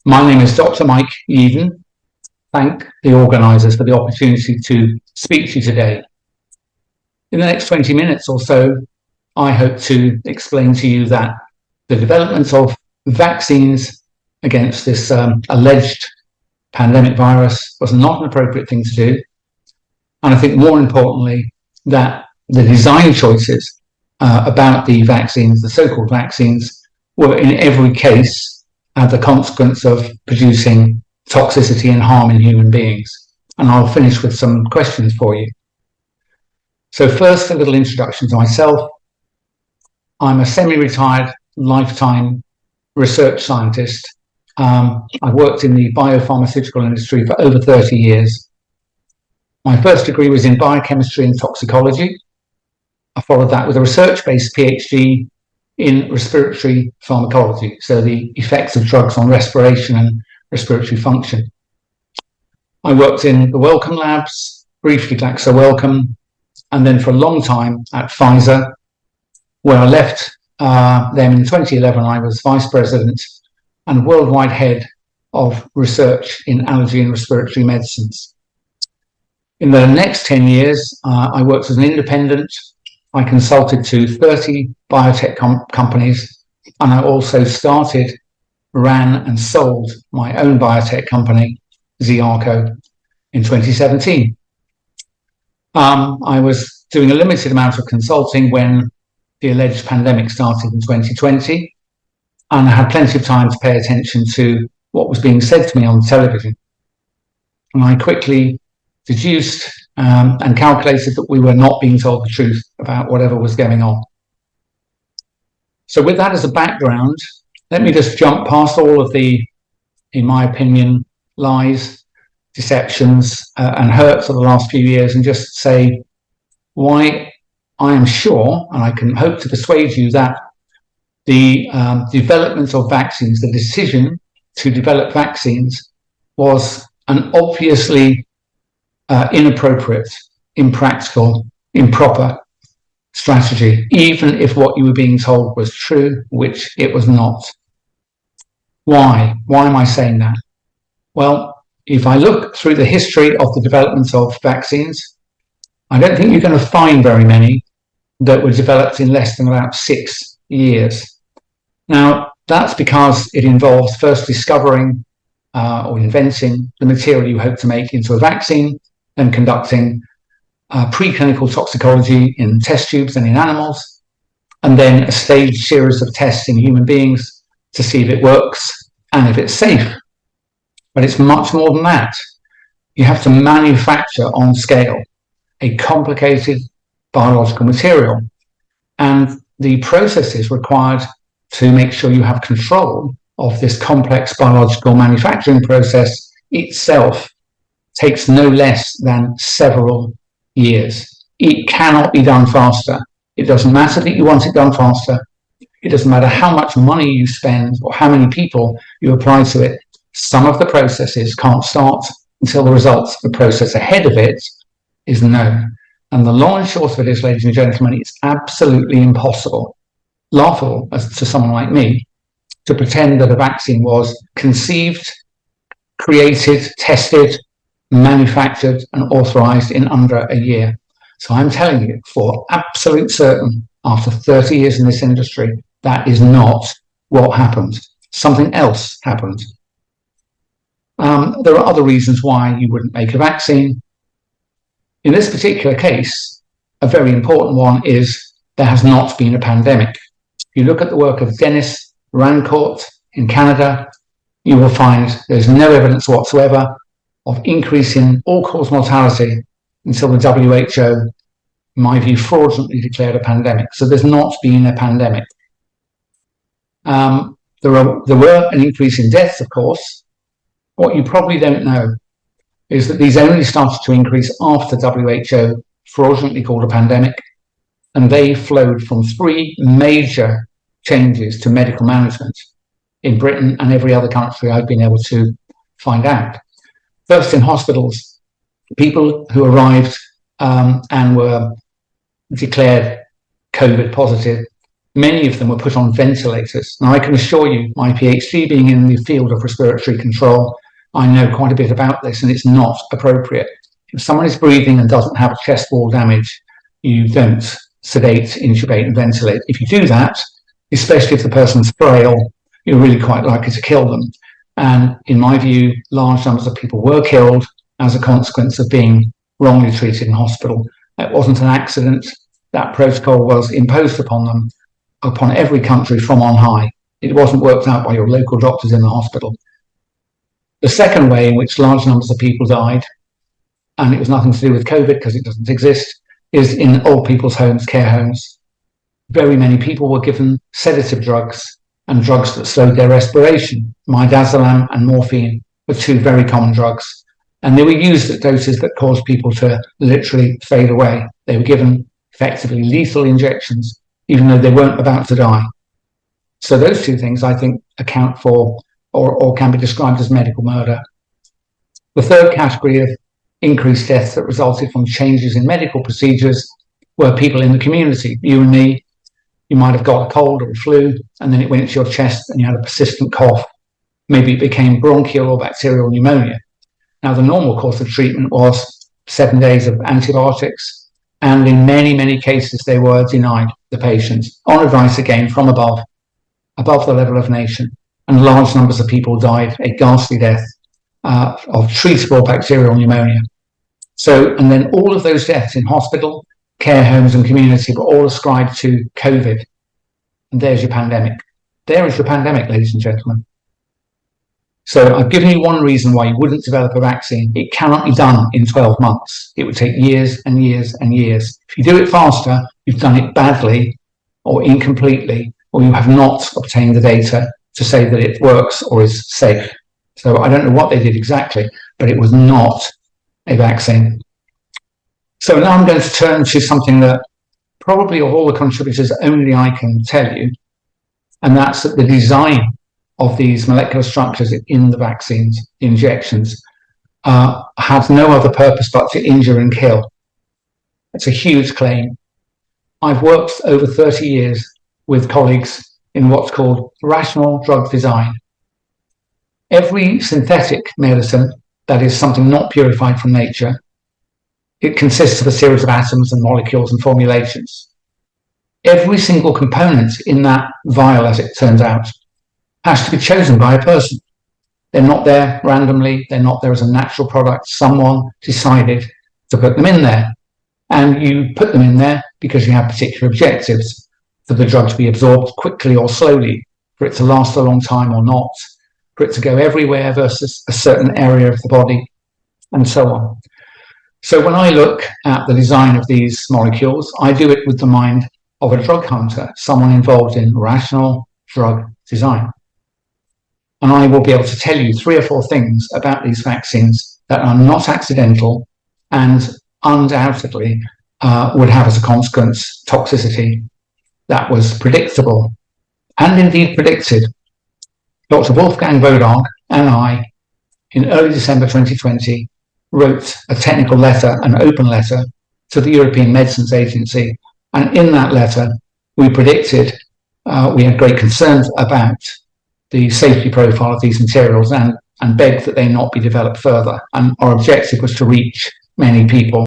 My name is Dr. Mike Yeadon. Thank the organisers for the opportunity to speak to you today. In the next 20 minutes or so, I hope to explain to you that the development of vaccines against this alleged pandemic virus was not an appropriate thing to do. And I think more importantly, that the design choices about the vaccines, the so-called vaccines, were in every case the consequence of producing toxicity and harm in human beings. And I'll finish with some questions for you. So first, a little introduction to myself. I'm a semi-retired lifetime research scientist. I've worked in the biopharmaceutical industry for over 30 years. My first degree was in biochemistry and toxicology. I followed that with a research-based PhD in respiratory pharmacology, so the effects of drugs on respiration and respiratory function. I worked in the Wellcome labs, briefly Glaxo Wellcome, and then for a long time at Pfizer, where I left them in 2011. I was vice president and worldwide head of research in allergy and respiratory medicines. In the next 10 years, I worked as an independent. I consulted to 30 biotech companies, and I also started, ran and sold my own biotech company, Ziarco, in 2017. I was doing a limited amount of consulting when the alleged pandemic started in 2020, and I had plenty of time to pay attention to what was being said to me on television. And I quickly deduced and calculated that we were not being told the truth about whatever was going on. So with that as a background, let me just jump past all of the, in my opinion, lies, deceptions, and hurts of the last few years, and just say why I am sure, and I can hope to persuade you, that the development of vaccines, the decision to develop vaccines, was an obviously inappropriate, impractical, improper strategy, even if what you were being told was true, which it was not. Why? Why am I saying that? Well, if I look through the history of the development of vaccines, I don't think you're going to find very many that were developed in less than about 6 years. Now, that's because it involves first discovering or inventing the material you hope to make into a vaccine, then conducting preclinical toxicology in test tubes and in animals, and then a staged series of tests in human beings to see if it works and if it's safe. But it's much more than that. You have to manufacture on scale a complicated biological material, and the processes required to make sure you have control of this complex biological manufacturing process itself takes no less than several years. It cannot be done faster. It doesn't matter that you want it done faster. It doesn't matter how much money you spend or how many people you apply to it. Some of the processes can't start until the results of the process ahead of it is known. And the long and short of it is, ladies and gentlemen, it's absolutely impossible, laughable as to someone like me, to pretend that a vaccine was conceived, created, tested, manufactured and authorized in under a year. So I'm telling you for absolute certain, after 30 years in this industry, that is not what happened. Something else happened. There are other reasons why you wouldn't make a vaccine. In this particular case, a very important one is there has not been a pandemic. If you look at the work of Dennis Rancourt in Canada, you will find there's no evidence whatsoever of increase in all-cause mortality until the WHO, in my view, fraudulently declared a pandemic. So there's not been a pandemic. There were an increase in deaths, of course. What you probably don't know is that these only started to increase after WHO fraudulently called a pandemic, and they flowed from 3 major changes to medical management in Britain and every other country I've been able to find out. First, in hospitals, people who arrived and were declared COVID positive Many of them were put on ventilators. Now, I can assure you, my PhD being in the field of respiratory control, I know quite a bit about this, and it's not appropriate. If someone is breathing and doesn't have chest wall damage, you don't sedate, intubate, and ventilate. If you do that, especially if the person's frail, you're really quite likely to kill them. And in my view, large numbers of people were killed as a consequence of being wrongly treated in hospital. It wasn't an accident. That protocol was imposed upon them, upon every country from on high. It wasn't worked out by your local doctors in the hospital. The second way in which large numbers of people died, and it was nothing to do with COVID because it doesn't exist, is in old people's homes, care homes. Very many people were given sedative drugs and drugs that slowed their respiration. Midazolam and morphine were two very common drugs, and they were used at doses that caused people to literally fade away. They were given effectively lethal injections, even though they weren't about to die. So those two things, I think, account for or can be described as medical murder. The third category of increased deaths that resulted from changes in medical procedures were people in the community. You and me, you might have got a cold or a flu, and then it went into your chest and you had a persistent cough. Maybe it became bronchial or bacterial pneumonia. Now, the normal course of treatment was 7 days of antibiotics, and in many, many cases, they were denied the patients on advice again from above the level of nation. And large numbers of people died a ghastly death of treatable bacterial pneumonia. So, and then all of those deaths in hospital, care homes and community were all ascribed to COVID. And there's your pandemic. There is your pandemic, ladies and gentlemen. So I've given you one reason why you wouldn't develop a vaccine. It cannot be done in 12 months. It would take years and years and years. If you do it faster, you've done it badly or incompletely, or you have not obtained the data to say that it works or is safe. So I don't know what they did exactly, but it was not a vaccine. So now I'm going to turn to something that probably of all the contributors only I can tell you, and that's that the design of these molecular structures in the vaccines, the injections, has no other purpose but to injure and kill. It's a huge claim. I've worked over 30 years with colleagues in what's called rational drug design. Every synthetic medicine, that is something not purified from nature, it consists of a series of atoms and molecules and formulations. Every single component in that vial, as it turns out, has to be chosen by a person. They're not there randomly. They're not there as a natural product. Someone decided to put them in there. And you put them in there because you have particular objectives: for the drug to be absorbed quickly or slowly, for it to last a long time or not, for it to go everywhere versus a certain area of the body, and so on. So when I look at the design of these molecules, I do it with the mind of a drug hunter, someone involved in rational drug design. And I will be able to tell you 3 or 4 things about these vaccines that are not accidental and undoubtedly would have as a consequence toxicity that was predictable and indeed predicted. Dr. Wolfgang Wodarg and I, in early December 2020, wrote a technical letter, an open letter, to the European Medicines Agency. And in that letter, we predicted, we had great concerns about the safety profile of these materials and begged that they not be developed further. And our objective was to reach many people.